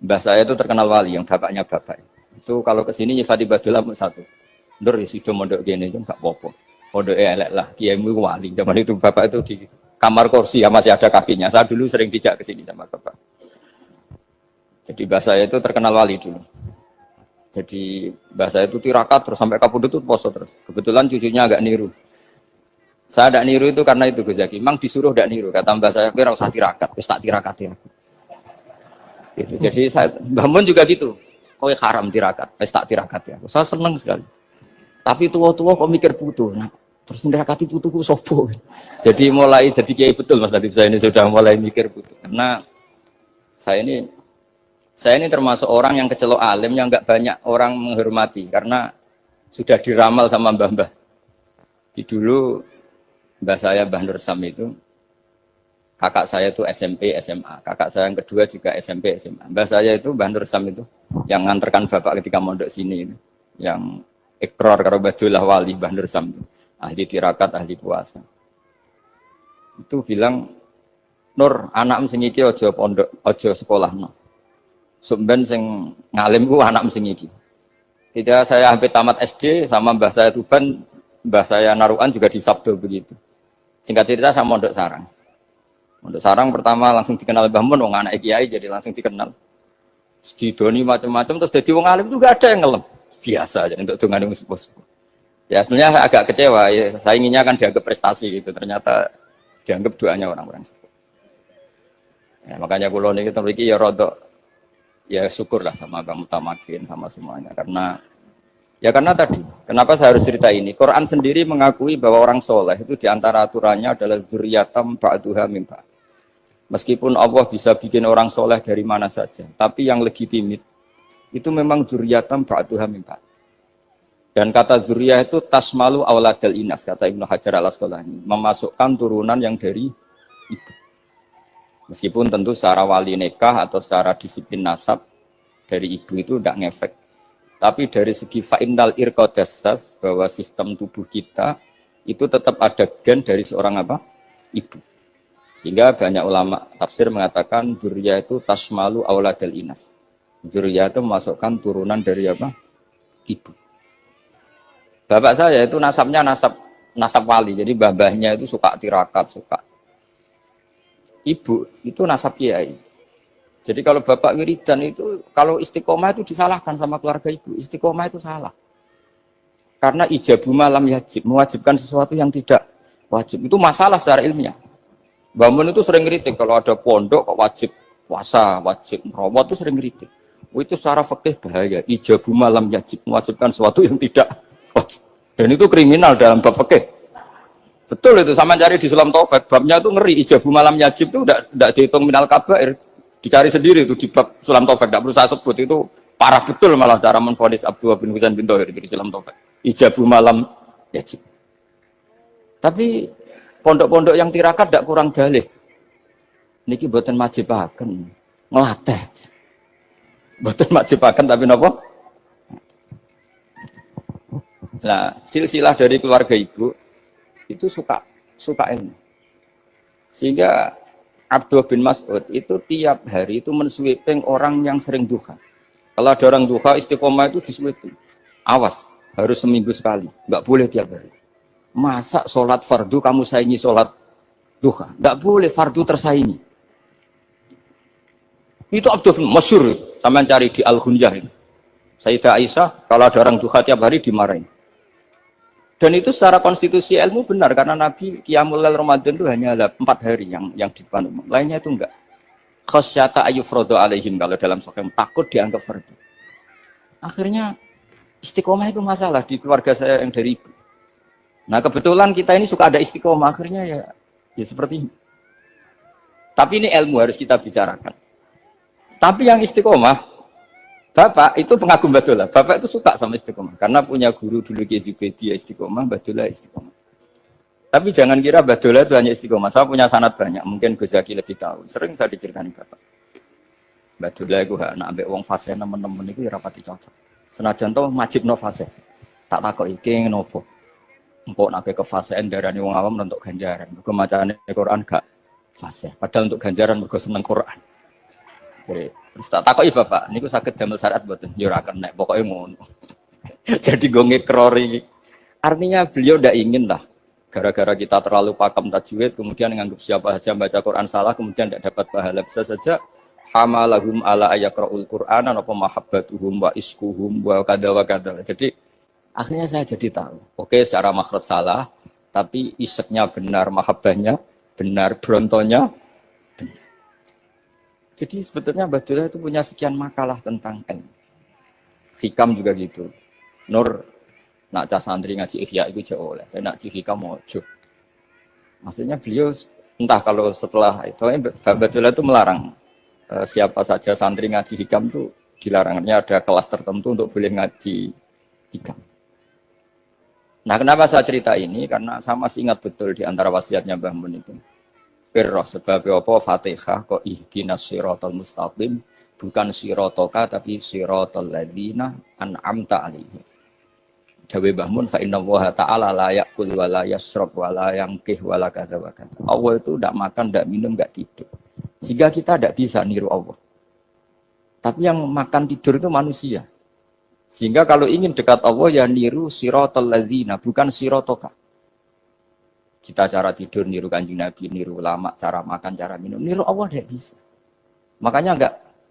Mbah saya itu terkenal wali, yang bapaknya bapak. Itu kalau kesini nyifati Badullah satu. Nur isido mondok gini itu nggak popo. Pondok elek lah, kiaimu wali. Zaman itu bapak itu di kamar kursi ya masih ada kakinya. Saya dulu sering dijak ke sini sama bapak. Jadi mbah saya itu terkenal wali dulu. Jadi mbah saya itu tirakat terus sampai kapundhut itu poso terus. Kebetulan cucunya agak niru. Saya tidak niru itu karena itu Gus Zaki. Memang disuruh tidak niru. Kata mbah saya, kira usah tirakat, terus tak tirakat ya. Gitu. Jadi saya, Mbah Mun juga gitu. Kowe haram tirakat, wis tak tirakat ya. Saya seneng sekali. Tapi tua-tua kok mikir putu. Nah, terus nirakati putuku sopo. Jadi mulai jadi kiai betul Mas Nadif, saya ini sudah mulai mikir putu. Karena saya ini termasuk orang yang kecelok alim yang enggak banyak orang menghormati karena sudah diramal sama mbah-mbah. Di dulu mbah saya Mbah Nur Sam itu kakak saya itu SMP, SMA. Kakak saya yang kedua juga SMP, SMA. Mbah saya itu Mbah Nur Sam itu yang nganterkan bapak ketika mondok sini itu. Yang ikrar karo Badullah wali Mbah Nur Sam itu. Ahli tirakat, ahli puasa. Itu bilang, Nur, anak sing iki aja pondok, aja sekolahno. Sumben sing ngalim ku anak sing iki. Ketika saya hampir tamat SD sama mbah saya Tuban, mbah saya Narukan juga di Sabdo begitu. Singkat cerita sama mondok sarang. Mondok sarang pertama langsung dikenal Mbah Mun, wong anak kiai jadi langsung dikenal. Didoni macam-macam terus jadi wong alim juga ada yang ngelem. Biasa aja untuk dongane sepuh-sepuh. Ya sebenarnya saya agak kecewa ya, saya inginnya kan dianggap prestasi gitu, ternyata dianggap doanya orang-orang sepuh. Ya, makanya kula niki mriki ya rodok ya syukurlah sama Bang Mutamakin sama semuanya karena tadi kenapa saya harus cerita ini. Quran sendiri mengakui bahwa orang soleh itu diantara aturannya adalah dzurriyyatam ba'duha min ba'd. Meskipun Allah bisa bikin orang soleh dari mana saja, tapi yang legitimit itu memang dzurriyyatam ba'duha min ba'd. Dan kata dzurriyyah itu tasmalu auladal inas, kata Ibnu Hajar al-Asqalani, memasukkan turunan yang dari itu. Meskipun tentu secara wali nikah atau secara disiplin nasab dari ibu itu tidak ngefek. Tapi dari segi fa'innal irqadassas, bahwa sistem tubuh kita itu tetap ada gen dari seorang apa? Ibu. Sehingga banyak ulama tafsir mengatakan dzurriyyah itu tasmalu auladal inas. Dzurriyyah itu memasukkan turunan dari apa? Ibu. Bapak saya itu nasabnya nasab wali. Jadi babahnya itu suka tirakat, suka. Ibu itu nasab kiai. Jadi kalau bapak wiridan itu, kalau istiqomah itu disalahkan sama keluarga ibu. Istiqomah itu salah. Karena ijabu malam yajib, mewajibkan sesuatu yang tidak wajib. Itu masalah secara ilmiah. Mbah Mun itu sering kritik, kalau ada pondok kok wajib puasa, wajib merawat itu sering kritik. Itu secara fikih bahaya. Ijabu malam yajib, mewajibkan sesuatu yang tidak wajib. Dan itu kriminal dalam bab fikih. Betul itu, sama cari di Sulam Taufik, babnya itu ngeri. Ijabu malam yajib itu tidak dihitung minal kabair. Dicari sendiri itu di bab Sulam Taufik, tidak perlu saya sebut, itu parah betul malah cara menvonis Abdullah bin Husain bin Thohir di Sulam Taufik. Ijabu malam yajib. Tapi pondok-pondok yang tirakat tidak kurang dalih. Niki boten majibaken, ngelatih. Boten majibaken tapi napa? Nah, silsilah dari keluarga ibu itu suka ilmu. Sehingga Abdullah bin Mas'ud itu tiap hari itu mensweeping orang yang sering duha. Kalau ada orang duha istiqomah itu disweeping. Awas, harus seminggu sekali, nggak boleh tiap hari. Masa sholat fardu kamu saingi sholat duha? Nggak boleh, fardu tersaingi. Itu Abdullah bin masyhur, sampean cari di Al-Ghunjah itu. Sayyidah Aisyah kalau ada orang duha tiap hari dimarahin. Dan itu secara konstitusi ilmu benar karena Nabi Qiyamul Lail Ramadan itu hanya 4 hari yang di depan umum. Lainnya itu enggak. Khasyata ayyufradu alaihim, kalau dalam sahih takut dianggap fardu. Akhirnya istiqomah itu masalah di keluarga saya yang dari ibu. Nah, kebetulan kita ini suka ada istiqomah, akhirnya ya seperti ini. Tapi ini ilmu harus kita bicarakan. Tapi yang istiqomah Bapak itu pengagum Badullah. Bapak itu suka sama istiqomah karena punya guru dulu Kiai Zubaidi istiqomah, Badullah istiqomah. Tapi jangan kira Badullah itu hanya istiqomah. Saya punya sanad banyak, mungkin Gus Zaki lebih tahu. Sering saya diceritain Bapak. Badullah itu nak ambek wong fase nemen-nemen itu ya rapati cocok. Senajan to majibno fase. Tak takoki iki ngopo. Empuk nak ke fase darane wong awam untuk ganjaran. Mergo macane Quran gak fase. Padahal untuk ganjaran mergo seneng Quran. Jadi Terus tak takoki Bapak, niku saged damel syariat mboten? Ya ora kena, pokoke ngono. Jadi gue ngekrori. Artinya beliau ndak ingin lah gara-gara kita terlalu pakem tajwid kemudian nganggap siapa saja baca Quran salah kemudian tidak dapat pahala. Bisa saja hamalahum ala ayakraul Qur'an apa mahabbatuhum wa iskuhum wa kada wa kada. Jadi akhirnya saya jadi tahu. Oke, secara makhraj salah, tapi iseknya benar, mahabbahnya benar, brontonya benar. Jadi sebetulnya Badullah itu punya sekian makalah tentang ilmu. Hikam juga gitu. Nur nak cah santri ngaji Ihya itu jauh oleh, saya nak hikam mojo. Maksudnya beliau entah kalau setelah itu, Badullah itu melarang siapa saja santri ngaji hikam itu dilarangnya ada kelas tertentu untuk boleh ngaji hikam. Nah, kenapa saya cerita ini? Karena saya masih ingat betul di antara wasiatnya Mbah Mun itu. Pirroh sebab apa Fatihah kok ihdinas siratal mustaqim bukan siratoka tapi siratal ladzina an'amta alaihim. Dawe Mbah Mun fa inna Allaha ta'ala la ya'kul wa la yashrab wa la yanqih wa la kadza wa kadza. Allah itu enggak makan, enggak minum, enggak tidur. Sehingga kita enggak bisa niru Allah. Tapi yang makan tidur itu manusia. Sehingga kalau ingin dekat Allah ya niru siratal ladzina bukan siratoka. Kita cara tidur niru Kanjeng Nabi, niru ulama, cara makan, cara minum, niru Allah enggak bisa. Makanya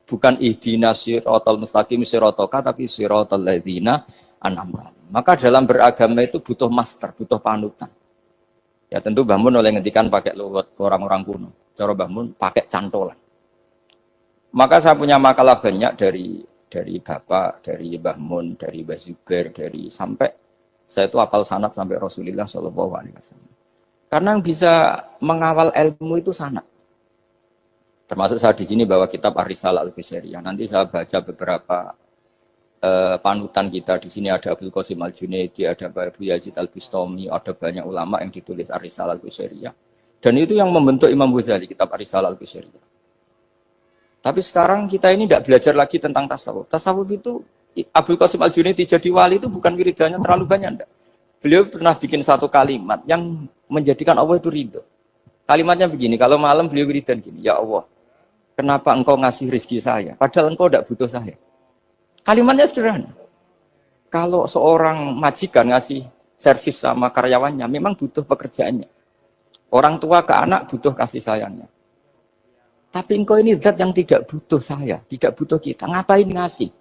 bukan ihdinas siratal mustaqim siratoka tapi siratal ladzina an'amta. Maka dalam beragama itu butuh master, butuh panutan. Ya tentu Mbah Mun oleh ngendikan pakai luwet orang-orang kuno. Cara Mbah Mun pakai cantolan. Maka saya punya makalah banyak dari Bapak, dari Mbah Mun, dari Mbah Zubair, dari sampai saya itu hafal sanad sampai Rasulullah SAW. Karena yang bisa mengawal ilmu itu sanad. Termasuk saya di sini bawa kitab Ar-Risalah Al-Qusairiyah. Nanti saya baca beberapa panutan kita. Di sini ada Abdul Qasim Al-Junaidi, ada Abu Yazid Al-Bustami, ada banyak ulama yang ditulis Ar-Risalah Al-Qusairiyah. Dan itu yang membentuk Imam Ghazali, kitab Ar-Risalah Al-Qusairiyah. Tapi sekarang kita ini tidak belajar lagi tentang tasawuf. Tasawuf itu Abdul Qasim Al-Junaidi jadi wali itu bukan wiridannya terlalu banyak, enggak. Beliau pernah bikin satu kalimat yang menjadikan Allah itu ridho. Kalimatnya begini, kalau malam beliau wiridan gini, ya Allah, kenapa engkau ngasih rezeki saya? Padahal engkau tidak butuh saya. Kalimatnya sederhana. Kalau seorang majikan ngasih servis sama karyawannya, memang butuh pekerjaannya. Orang tua ke anak butuh kasih sayangnya. Tapi engkau ini zat yang tidak butuh saya, tidak butuh kita. Ngapain ngasih?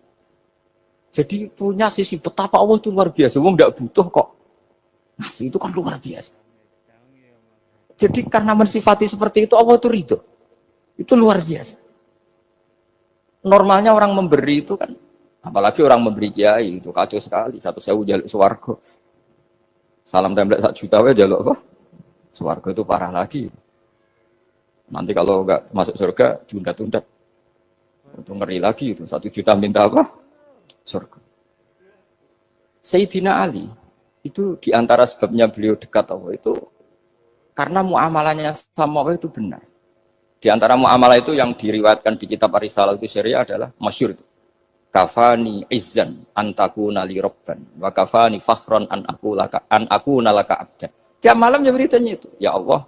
Jadi punya sisi betapa Allah itu luar biasa. Wong tidak butuh kok. Ngasih itu kan luar biasa. Jadi karena mensifati seperti itu, Allah itu ridho. Itu luar biasa. Normalnya orang memberi itu kan, apalagi orang memberi kiai itu kacau sekali. 1.000 jaluk swarga. Salam template 1 juta wae jaluk apa? Swarga itu parah lagi. Nanti kalau enggak masuk surga tunda-tunda. Itu ngeri lagi itu 1 juta minta apa? Surga. Sayyidina Ali itu diantara sebabnya beliau dekat Allah itu karena muamalahnya sama Allah itu benar. Di antara muamalah itu yang diriwayatkan di kitab Ar-Risalah Al-Qusairiyah adalah masyhur itu. Kafani izzan antakuna li rabban wa kafani fakhran an aku nalaka abdan. Tiap malam ya beritanya itu, ya Allah,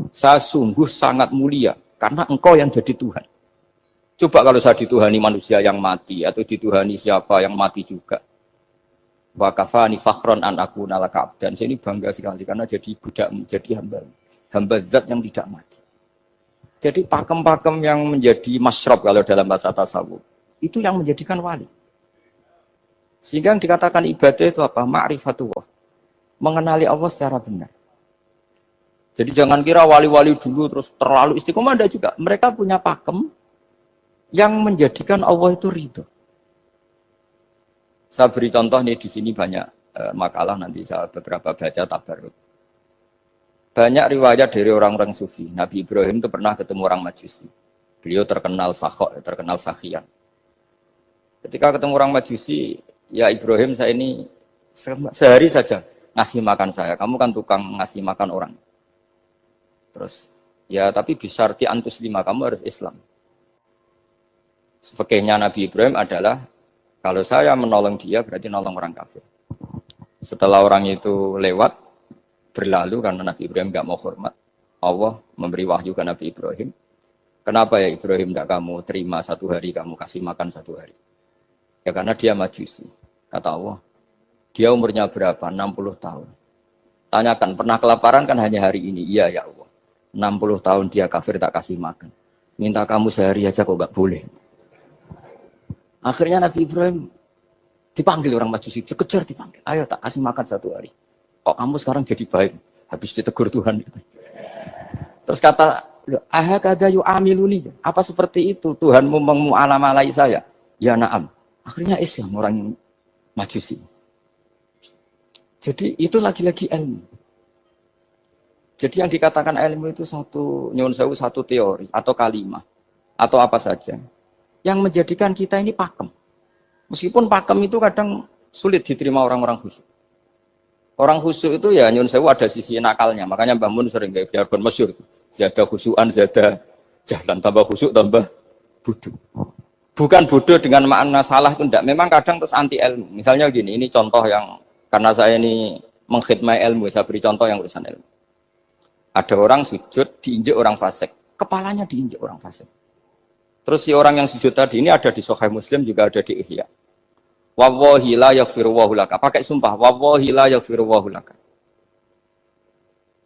saya sungguh sangat mulia karena engkau yang jadi Tuhan. Coba kalau saya dituhani manusia yang mati atau dituhani siapa yang mati juga. Wa kafani fakhran an aku nalaka abdan. Saya ini bangga sekali karena jadi budak, jadi hamba zat yang tidak mati. Jadi pakem-pakem yang menjadi masyrab kalau dalam bahasa tasawuf itu yang menjadikan wali. Sehingga yang dikatakan ibadah itu apa? Ma'rifatullah. Mengenali Allah secara benar. Jadi jangan kira wali-wali dulu terus terlalu istiqomah, ada juga. Mereka punya pakem yang menjadikan Allah itu ridho. Saya beri contoh nih di sini banyak makalah nanti saya beberapa baca tabarruk. Banyak riwayat dari orang-orang sufi. Nabi Ibrahim itu pernah ketemu orang Majusi. Beliau terkenal sakhok, terkenal sakhian. Ketika ketemu orang Majusi, ya Ibrahim saya ini sehari saja ngasih makan saya. Kamu kan tukang ngasih makan orang. Terus, ya tapi bisarti antus lima, kamu harus Islam. Fakihnya Nabi Ibrahim adalah, kalau saya menolong dia berarti nolong orang kafir. Setelah orang itu lewat, berlalu karena Nabi Ibrahim nggak mau hormat, Allah memberi wahyu ke Nabi Ibrahim. Kenapa ya Ibrahim tidak kamu terima 1 hari, kamu kasih makan 1 hari? Ya karena dia majusi. Kata Allah, dia umurnya berapa? 60 tahun. Tanyakan, pernah kelaparan kan hanya hari ini? Iya ya Allah. 60 tahun dia kafir tak kasih makan. Minta kamu sehari aja kok gak boleh. Akhirnya Nabi Ibrahim dipanggil orang majusi, dikejar dipanggil. Ayo tak kasih makan 1 hari. Kok kamu sekarang jadi baik? Habis ditegur Tuhan. Terus kata, ahakada yu'amiluni. Apa seperti itu? Tuhanmu mengu'alamalai saya. Ya na'am. Akhirnya Islam orang majusi. Jadi itu lagi-lagi ilmu. Jadi yang dikatakan ilmu itu satu teori atau kalimat atau apa saja yang menjadikan kita ini pakem. Meskipun pakem itu kadang sulit diterima orang-orang khusyuk. Orang khusyuk itu ya nyun sewu ada sisi nakalnya. Makanya Mbah Mun sering kayak jargon masyhur. Zada khusyuan, zada jalan, tambah khusyuk tambah bodoh. Bukan bodoh dengan makna salah itu enggak. Memang kadang terus anti ilmu. Misalnya gini, ini contoh yang karena saya ini mengkhidmati ilmu, saya beri contoh yang urusan ilmu. Ada orang sujud diinjek orang fasik, kepalanya diinjek orang fasik. Terus si orang yang sujud tadi ini ada di Sahih Muslim juga ada di Ihya. Wallahi la yaghfirullahu laka. Pakai sumpah, wallahi la yaghfirullahu laka.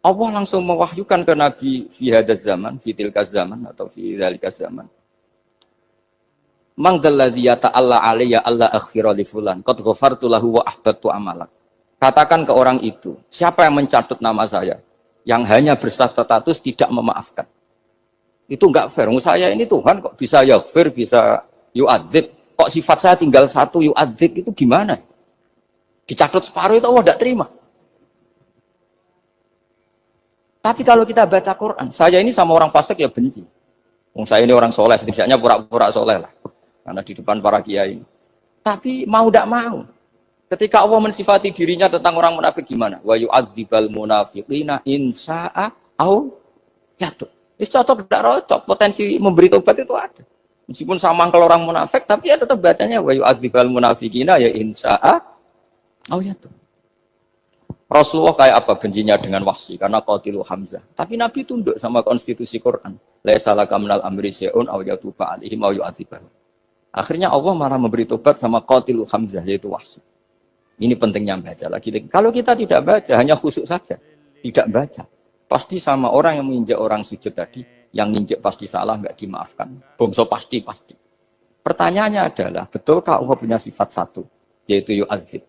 Allah langsung mewahyukan ke Nabi fi hadzal zaman, fi tilkaz zaman atau fi dzalikaz zaman. Mangdalladzi yata'alla alayya alla aghfira li fulan qad ghafartu lahu wa ahbattu amalak. Katakan ke orang itu, siapa yang mencatut nama saya yang hanya berstatus tidak memaafkan. Itu enggak fair. Saya ini Tuhan kok bisa yaghfir, bisa yu'adzib. Kok sifat saya tinggal satu yu'adzib itu gimana? Dicatut separuh itu Allah tidak terima. Tapi kalau kita baca Quran, saya ini sama orang fasik ya benci. Saya ini orang soleh, setidaknya pura-pura soleh lah. Karena di depan para kiai. Tapi mau tidak mau. Ketika Allah mensifati dirinya tentang orang munafik gimana? Wa yu'adzibal munafiqina in sya'a au yatub. Ini cocok tidak cocok. Potensi memberi tobat itu ada. Meskipun sama kalau orang munafik, tapi ya tetap bacanya wa yu'adzibal munafiqina ya in sya'a au yatub. Rasulullah kayak apa bencinya dengan Wahsy karena qatilu Hamzah. Tapi Nabi tunduk sama konstitusi Quran. Laisa laka minal amri syai'un aw yatuba alaihim aw yu'adzibahum. Akhirnya Allah malah memberi tobat sama qatilu Hamzah yaitu Wahsy. Ini pentingnya baca lagi. Kalau kita tidak baca, hanya khusyuk saja, tidak baca, pasti sama orang yang menginjak orang sujud tadi, yang nginjek pasti salah, nggak dimaafkan. Bongso pasti. Pertanyaannya adalah, betulkah Allah punya sifat satu, yaitu yu'adzib?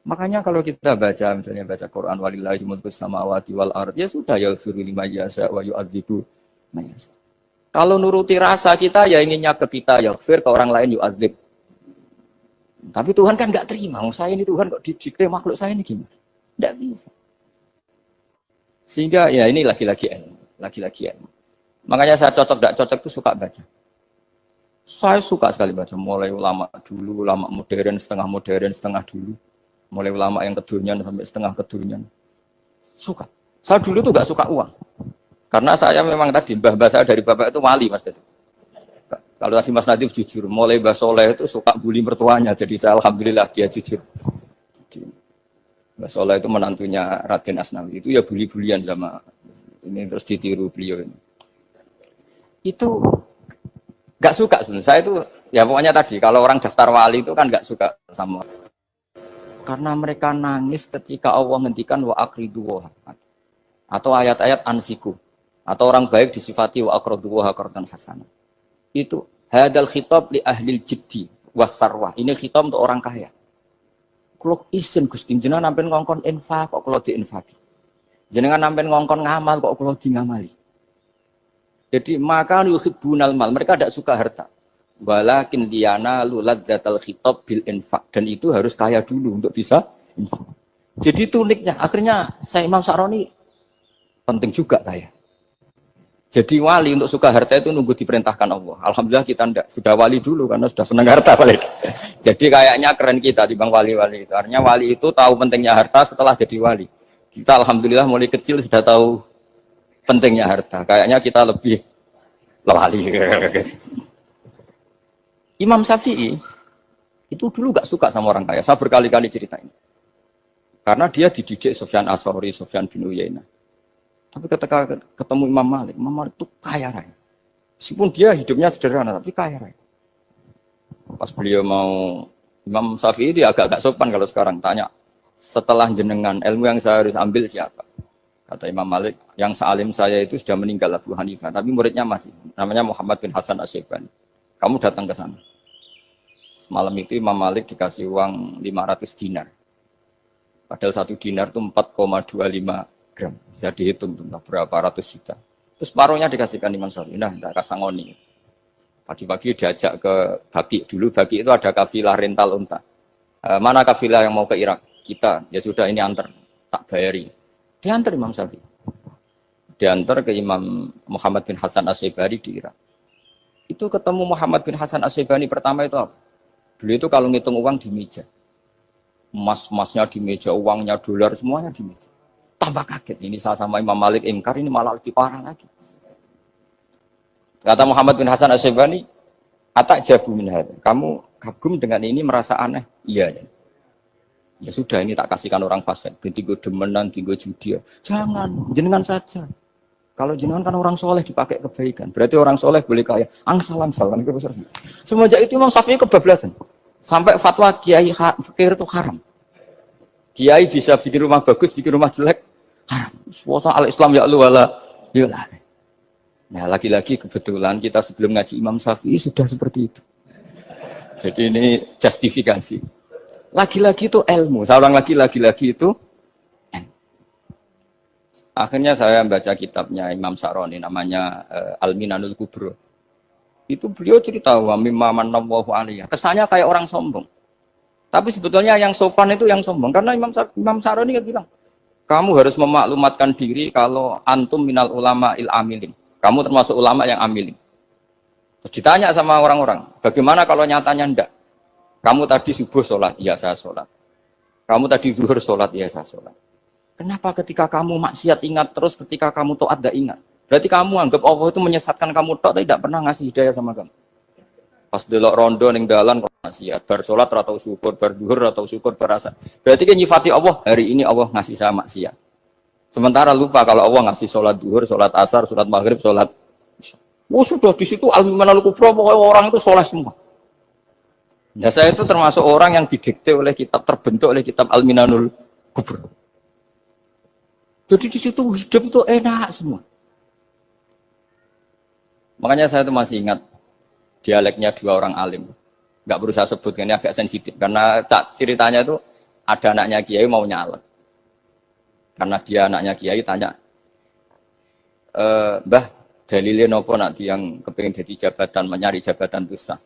Makanya kalau kita baca, misalnya baca Quran, walillahi mulkus samawati wal ard, ya sudah, yaghfiru liman yasha wa yu'adzibu man yasha. Kalau nuruti rasa kita, ya inginnya ke kita, yaghfir, ke orang lain yu'adzib. Tapi Tuhan kan nggak terima. Saya ini Tuhan kok didikte makhluk saya ini gimana? Nggak bisa. Sehingga ya ini lagi-lagi ilmu. Makanya saya cocok nggak cocok itu suka baca. Saya suka sekali baca. Mulai ulama dulu, ulama modern, setengah dulu. Mulai ulama yang kedunian sampai setengah kedunian. Suka. Saya dulu tuh nggak suka uang. Karena saya memang tadi mbah-mbah saya dari bapak itu wali mas itu. Kalau tadi Mas Nadif jujur, mulai Mbah Soleh itu suka bully mertuanya, jadi saya alhamdulillah dia jujur. Jadi, Mbah Soleh itu menantunya Raden Asnawi, itu ya bully-bulian sama ini terus ditiru beliau ini. Itu nggak suka sebenarnya. Saya itu ya pokoknya tadi kalau orang daftar wali itu kan nggak suka sama. Karena mereka nangis ketika Allah menghentikan wa aqridu wa atau ayat-ayat anfiku atau orang baik disifati wa aqridu wa qardan hasanah. Itu hadal khitab li ahlil jiddi wasarwah. Ini khitab untuk orang kaya. Kalau isin Gusti jenengan nampen ngongkon infak kok kalau diinfaki. Jenengan nampen ngongkon ngamal kok kalau di ngamali. Jadi maka yuhibbunal mal, mereka tidak suka harta. Walakin liyana luladzatal khitab bil infak, dan itu harus kaya dulu untuk bisa infak. Jadi itu uniknya. Akhirnya saya Imam Sa'roni penting juga kaya. Jadi wali untuk suka harta itu nunggu diperintahkan Allah. Alhamdulillah kita enggak, sudah wali dulu karena sudah senang harta balik. Jadi kayaknya keren kita di bang wali-wali itu. Artinya wali itu tahu pentingnya harta setelah jadi wali. Kita alhamdulillah mulai kecil sudah tahu pentingnya harta. Kayaknya kita lebih wali. Imam Syafi'i itu dulu gak suka sama orang kaya. Saya berkali-kali ceritain. Karena dia dididik Sufyan As-Tsauri, Sufyan bin Uyainah. Tapi ketika ketemu Imam Malik itu kaya raya. Meskipun dia hidupnya sederhana tapi kaya raya. Pas beliau mau Imam Syafi'i dia agak-agak sopan kalau sekarang tanya, setelah jenengan ilmu yang saya harus ambil siapa? Kata Imam Malik, yang sealim saya itu sudah meninggal Abu Hanifah, tapi muridnya masih, namanya Muhammad bin Hasan Asy-Syaibani. Kamu datang ke sana. Malam itu Imam Malik dikasih uang 500 dinar. Padahal 1 dinar itu 4,25 gram. Bisa dihitung berapa ratus juta. Terus paruhnya dikasihkan Imam Syafi'i. Nah, tak kasangoni. Pagi-pagi diajak ke Baki. Dulu Baki itu ada kafilah rental unta. Mana kafilah yang mau ke Irak? Kita. Ya sudah ini antar. Tak bayari. Diantar Imam Syafi'i. Diantar ke Imam Muhammad bin Hasan Asy-Syaibani di Irak. Itu ketemu Muhammad bin Hasan Asy-Syaibani pertama itu apa? Beliau itu kalau ngitung uang di meja. Emas-emasnya di meja, uangnya dolar semuanya di meja. Tambah kaget. Ini saya sama Imam Malik ingkar, ini malah lebih parah lagi. Kata Muhammad bin Hasan Asy-Syaibani, "Atak jabu min hadza." Kamu kagum dengan ini, merasa aneh? Iya. Ya sudah, ini tak kasihkan orang fasik. Tinggo demenan, tinggo judi. Jangan, jenengan saja. Kalau jenengan kan orang soleh dipakai kebaikan. Berarti orang soleh boleh kaya. Angsal-angsal kan. Semenjak itu Imam Syafi'i kebablasan. Sampai fatwa kiai fakir itu haram. Kiai bisa bikin rumah bagus, bikin rumah jelek. Haram. Suasa al-Islam ya lu wala. Nah lagi-lagi kebetulan kita sebelum ngaji Imam Syafi'i sudah seperti itu. Jadi ini justifikasi. Lagi-lagi itu ilmu. Saya ulang lagi-lagi itu. Akhirnya saya baca kitabnya Imam Sa'roni namanya Al-Minanul Kubro. Itu beliau cerita wa mimma manallahu alaihi. Kesannya kayak orang sombong. Tapi sebetulnya yang sopan itu yang sombong karena Imam Sa'roni kan bilang, kamu harus memaklumatkan diri kalau antum minal ulama il amilin. Kamu termasuk ulama yang amilin. Terus ditanya sama orang-orang, bagaimana kalau nyatanya enggak? Kamu tadi subuh sholat, iya saya sholat. Kamu tadi zuhur sholat, iya saya sholat. Kenapa ketika kamu maksiat ingat terus, ketika kamu taat tidak ingat? Berarti kamu anggap Allah itu menyesatkan kamu tok, tapi tidak pernah ngasih hidayah sama kamu. Pas delok rondo ning dalan kok maksiat, bar sholat atau syukur, bar zuhur atau syukur berasa. Berarti kan nyifati Allah, hari ini Allah ngasih saya maksiat. Sementara lupa kalau Allah ngasih sholat zuhur, sholat asar, sholat maghrib, sholat. Sudah di situ Al-Minanul Kubro, pokoknya orang itu soleh semua. Nah saya itu termasuk orang yang didikte oleh kitab, terbentuk oleh kitab Al-Minanul Kubro. Jadi di situ hidup itu enak semua. Makanya saya itu masih ingat dialeknya dua orang alim. Nggak berusaha sebut, ini agak sensitif. Karena ceritanya itu ada anaknya kiai mau nyalek. Karena dia anaknya kiai tanya, Mbah, dalilnya nopo nanti yang kepingin jadi jabatan, mencari jabatan besar.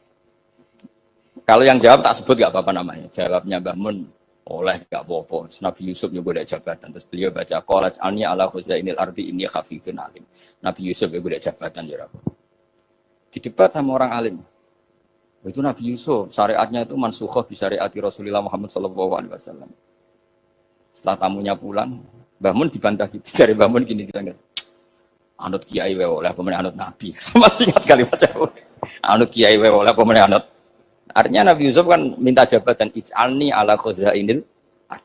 Kalau yang jawab tak sebut gak apa-apa namanya. Jawabnya Mbah Mun, oleh gak apa-apa. Nabi Yusuf juga boleh jabatan. Terus beliau baca, Qolaj alni ala khuzainil ardi ini khafifun alim. Nabi Yusuf juga boleh jabatan. Ya Rabbi. Didebat sama orang alim. Itu Nabi Yusuf, syariatnya itu mansukhoh di syariati Rasulullah Muhammad SAW. Setelah tamunya pulang, Mbah Mun dibantah gitu. Dari Mbah Mun gini, anut kiai oleh pemenang anut Nabi. Sama ingat kalimatnya. Anut kiai oleh pemenang anut. Artinya Nabi Yusuf kan minta jabatan ij'alni ala khuzainil ard.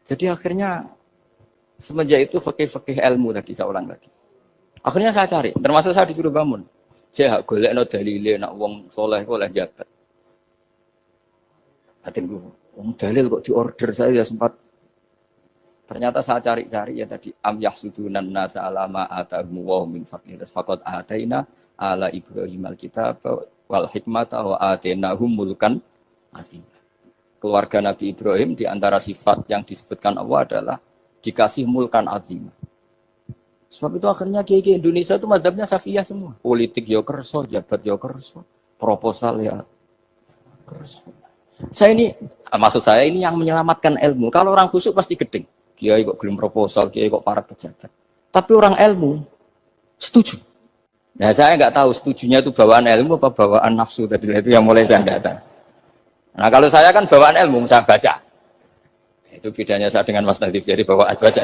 Jadi akhirnya semenjak itu fikih-fikih ilmu tadi saya ulang lagi. Akhirnya saya cari, termasuk saya disuruh bangun. Saya golekno dalile nak wong soleh kok oleh jabat. Atengku, dalil kok diorder saya sempat. Ternyata saya cari-cari ya tadi am yahsudunan nasa alama atahum wa min fadlih faqad ataina ala Ibrahim alkitab wal hikmata wa atainahum mulkan azim. Keluarga Nabi Ibrahim di antara sifat yang disebutkan Allah adalah dikasih mulkan azim. Sebab itu akhirnya kiai Indonesia itu mazhabnya Syafi'iyah semua. Politik ya kerso, jabat ya kerso, proposal ya kerso. Maksud saya ini yang menyelamatkan ilmu. Kalau orang khusyuk pasti gedeng. Kiai kok belum proposal, kiai kok para pejabat. Tapi orang ilmu setuju. Nah saya nggak tahu setujunya itu bawaan ilmu apa bawaan nafsu tadi itu yang mulai saya nggak tahu. Nah kalau saya kan bawaan ilmu saya baca. Itu bedanya saya dengan Mas Nadif jadi bawaan baca.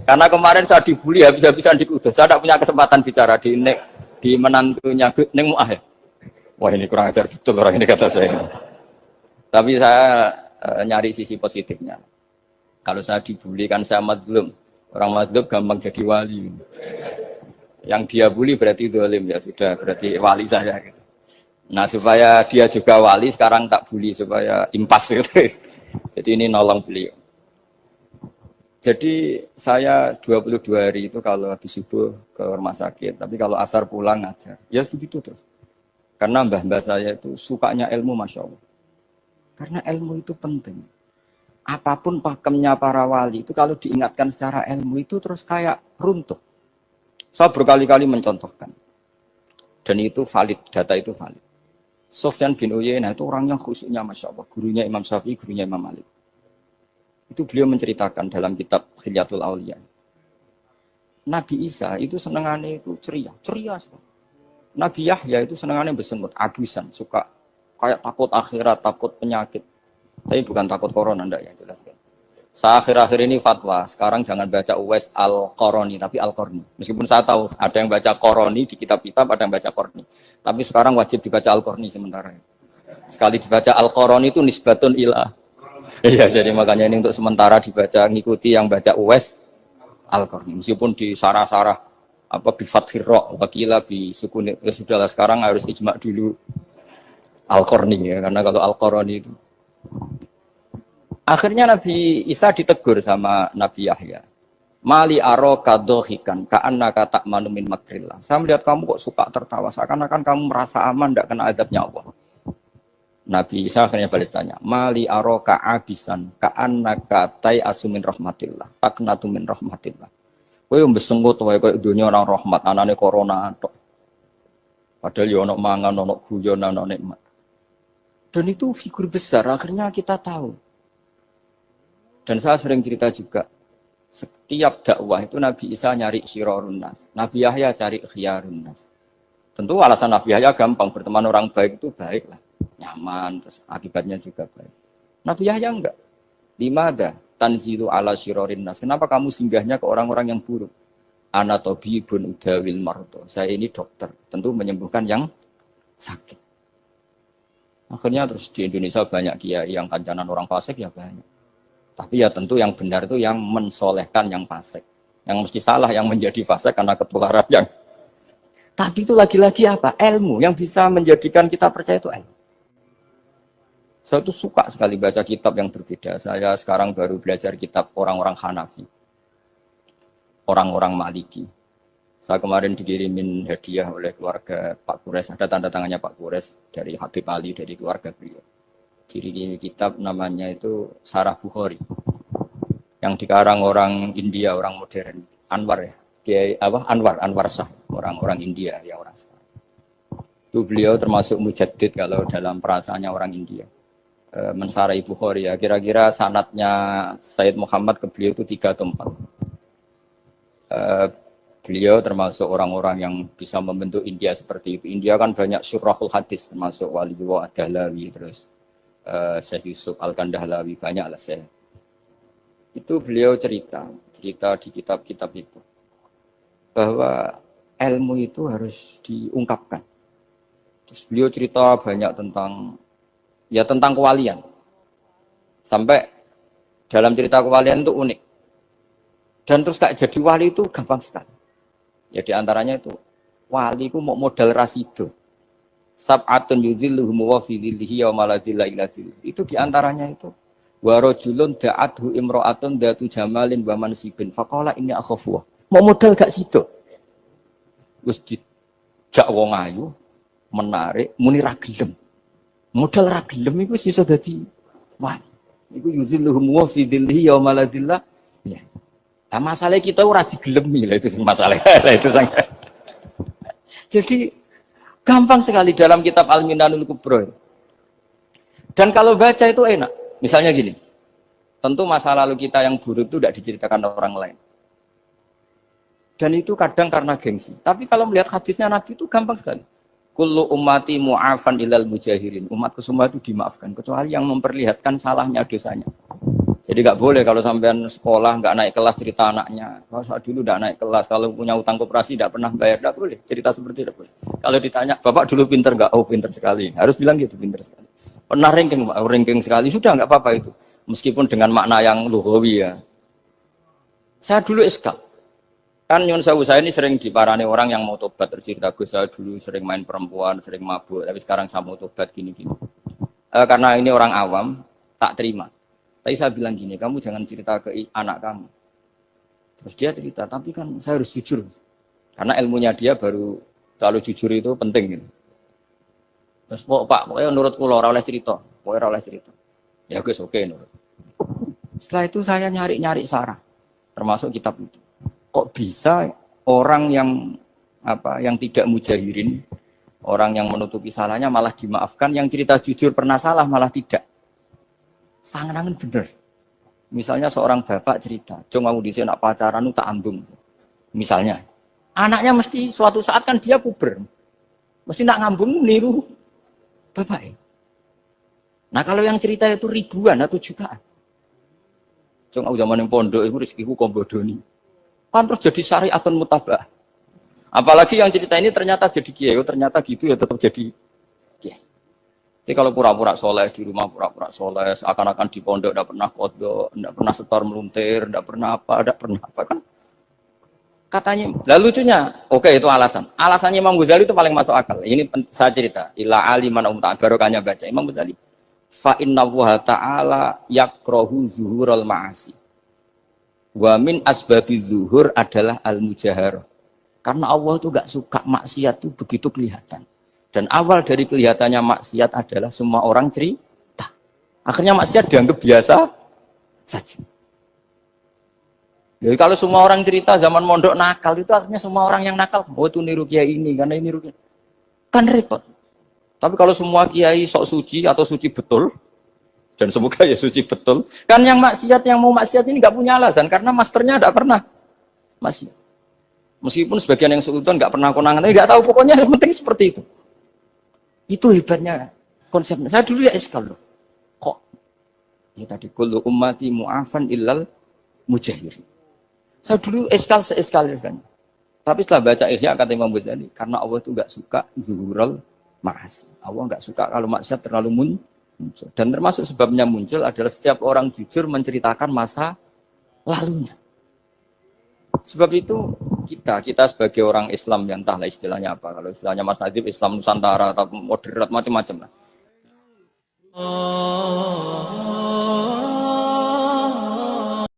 Karena kemarin saya dibully habis-habisan di Kudus. Saya tidak punya kesempatan bicara di menantunya Neng Mu'ah. Wah ini kurang ajar betul orang ini kata saya. Tapi saya nyari sisi positifnya. Kalau saya dibully kan saya madlum. Orang madlum gampang jadi wali. Yang dia bully berarti zalim ya sudah berarti wali saya gitu. Nah supaya dia juga wali sekarang tak bully supaya impas gitu. Jadi ini nolong beliau. Jadi saya 22 hari itu kalau habis subuh ke rumah sakit, tapi kalau asar pulang ngajar. Ya begitu terus. Karena mbah-mbah saya itu sukanya ilmu Masya Allah. Karena ilmu itu penting. Apapun pakemnya para wali itu kalau diingatkan secara ilmu itu terus kayak runtuh. Saya berkali-kali mencontohkan. Dan itu valid, data itu valid. Sufyan bin Uyainah itu orang yang khusyuknya Masya Allah. Gurunya Imam Syafi'i, gurunya Imam Malik. Itu beliau menceritakan dalam kitab Hilyatul Auliya. Nabi Isa itu senangannya itu ceria sekali. Nabi Yahya itu senangannya bersemut, abusan, suka kayak takut akhirat, takut penyakit. Tapi bukan takut corona, enggak ya jelas. Saya akhir-akhir ini fatwa, sekarang jangan baca Uwais Al-Qarani, tapi Al-Qarni. Meskipun saya tahu ada yang baca Qarani di kitab-kitab, ada yang baca Qarni. Tapi sekarang wajib dibaca Al-Qarni sementara. Sekali dibaca Al-Qarani itu nisbatun ilah. Iya, jadi makanya ini untuk sementara dibaca, ngikuti yang baca Uwais Al-Qarni. Meskipun di sarah-sarah apa bi fathir ra wakila bi sukun, ya sudahlah sekarang harus ijma dulu Al-Qarni ya, karena kalau Al-Qarani itu akhirnya Nabi Isa ditegur sama Nabi Yahya. Mali aro kadohikan ka'annaka ta'manu min makrillah. Saya melihat kamu kok suka tertawa, seakan-akan kamu merasa aman tidak kena azabnya Allah. Nabi Isa akhirnya balas tanya, Mali aro ka'abisan ka'annaka tai'asu min rahmatillah, taknatu min rahmatillah. Kowe mbesenggut wae koyo dunya orang rahmat, anane corona tok. Padahal yo ono mangan, ono guyon, ono nikmat. Dan itu figur besar, akhirnya kita tahu. Dan saya sering cerita juga, setiap dakwah itu Nabi Isa nyari syirorun nas, Nabi Yahya cari khiyarun nas. Tentu alasan Nabi Yahya gampang, berteman orang baik itu baik lah, nyaman, terus akibatnya juga baik. Nabi Yahya enggak. Limada tanzilu ala syirorin nas. Kenapa kamu singgahnya ke orang-orang yang buruk? Ana tabibun udawil mardo. Saya ini dokter, tentu menyembuhkan yang sakit. Akhirnya terus di Indonesia banyak kiai yang kancanan orang fasik ya banyak. Tapi ya tentu yang benar itu yang mensolehkan yang fasik. Yang mesti salah yang menjadi fasik karena ketularan yang. Tapi itu lagi-lagi apa? Ilmu yang bisa menjadikan kita percaya itu ilmu. Saya tuh suka sekali baca kitab yang berbeda. Saya sekarang baru belajar kitab orang-orang Hanafi. Orang-orang Maliki. Saya kemarin dikirimin hadiah oleh keluarga Pak Kures. Ada tanda tangannya Pak Kures dari Habib Ali, dari keluarga beliau. Diri kitab namanya itu Sarah Bukhari yang dikarang orang India, orang modern, Anwar ya, Anwar Shah, orang India ya orang sekarang. Itu beliau termasuk mujaddid kalau dalam perasaannya orang India. Mensarai Bukhari ya, kira-kira sanadnya Sayyid Muhammad ke beliau itu 3 atau 4. Beliau termasuk orang-orang yang bisa membentuk India seperti itu. India kan banyak syurahul hadis, termasuk Waliullah Ad-Dahlawi, terus Syekh Yusuf Al-Kandahlawi, banyak lah saya. Itu beliau cerita di kitab-kitab itu bahwa ilmu itu harus diungkapkan. Terus beliau cerita banyak tentang kewalian. Sampai dalam cerita kewalian itu unik. Dan terus kayak jadi wali itu gampang sekali. Ya diantaranya itu wali itu mau modal rasido. Sab'atun yudhilluhum wa fi dhillihi wa maladhilla ila dhillihi. Itu diantaranya itu wa rajulun da'athu imra'atun datu jamalin wa mansibin faqala inni akhafu. Mau modal gak sido. Wis dijak wong ayu menarik muni ra gelem. Modal ra gelem iku iso dadi wah. Iku yudhilluhum wa fi dhillihi wa maladhilla. Ya. Nah, masalah kita ora digelemi lah itu masalah. Itu sangat. Jadi gampang sekali dalam kitab Al-Minanul Kubro. Dan kalau baca itu enak. Misalnya gini, tentu masa lalu kita yang buruk itu tidak diceritakan orang lain. Dan itu kadang karena gengsi. Tapi kalau melihat hadisnya Nabi itu gampang sekali. Kullu ummati mu'afan ilal mujahirin. Umatku semua itu dimaafkan. Kecuali yang memperlihatkan salahnya dosanya. Jadi nggak boleh kalau sampean sekolah nggak naik kelas cerita anaknya. Kalau saat dulu nggak naik kelas, kalau punya utang koperasi tidak pernah bayar, nggak boleh cerita seperti itu. Kalau ditanya, bapak dulu pinter nggak? Oh pinter sekali. Harus bilang gitu, pinter sekali. Pernah ranking sekali, sudah nggak apa-apa itu. Meskipun dengan makna yang lughawi ya. Saya dulu iskal. Kan nyun sewu saya ini sering diparani orang yang mau tobat cerita Gus saya dulu sering main perempuan, sering mabuk, tapi sekarang saya mau tobat gini-gini. Karena ini orang awam, tak terima. Tapi saya bilang gini, kamu jangan cerita ke anak kamu. Terus dia cerita, tapi kan saya harus jujur. Karena ilmunya dia baru selalu jujur itu penting gitu. Terus Pak, pokoknya menurut kula ora oleh cerita, pokoknya ora oleh cerita. Ya Gus oke nurut. Setelah itu saya nyari-nyari sarah, termasuk kitab itu. Kok bisa orang yang tidak mujahirin, orang yang menutupi salahnya malah dimaafkan, yang cerita jujur pernah salah malah tidak. Sangat-sangat bener. Misalnya seorang bapak cerita, "Jong aku dhisik nak pacaran tak ambung." Misalnya, anaknya mesti suatu saat kan dia puber. Mesti nak ngambung niru bapak. Nah, kalau yang cerita itu ribuan atau jutaan. Jong aku zaman yang pondok itu rezekiku kombodoni. Kan terus jadi syariatun mutabah. Apalagi yang cerita ini ternyata jadi kiai, ternyata gitu ya tetap jadi kiai. Jadi kalau pura-pura soleh di rumah pura-pura soleh, seakan-akan di pondok tidak pernah kodok, tidak pernah setor meluntir, tidak pernah apa kan? Katanya, lalu lucunya, oke itu alasan. Alasannya Imam Ghazali itu paling masuk akal. Ini saya cerita, ila aliman barokahnya baca Imam Ghazali. Fa inna wa ta'ala yakrohu zuhurul ma'asi. Wa min asbabi zuhur adalah al-mujaharah. Karena Allah itu gak suka maksiat itu begitu kelihatan. Dan awal dari kelihatannya maksiat adalah semua orang cerita. Akhirnya maksiat dianggap biasa saja. Jadi kalau semua orang cerita zaman mondok nakal itu artinya semua orang yang nakal. Oh itu niru kiai ini, karena ini niru kiai. Kan repot. Tapi kalau semua kiai sok suci atau suci betul, dan semoga ya suci betul, kan yang maksiat, yang mau maksiat ini nggak punya alasan, karena masternya nggak pernah maksiat. Meskipun sebagian yang seutuhan nggak pernah konangan, tapi nggak tahu, pokoknya yang penting seperti itu. Itu hebatnya konsepnya. Saya dulu ya eskal loh. Kok? Ya tadi kullu ummati mu'afan illal mujahirin. Saya dulu eskal. Tapi setelah baca Ihya kata Imam Ghazali, karena Allah itu nggak suka zuhurul ma'asi. Allah nggak suka kalau maksiat terlalu muncul. Dan termasuk sebabnya muncul adalah setiap orang jujur menceritakan masa lalunya. Sebab itu kita sebagai orang Islam yang entahlah istilahnya apa. Kalau istilahnya Mas Najib Islam Nusantara atau moderat macam-macam lah.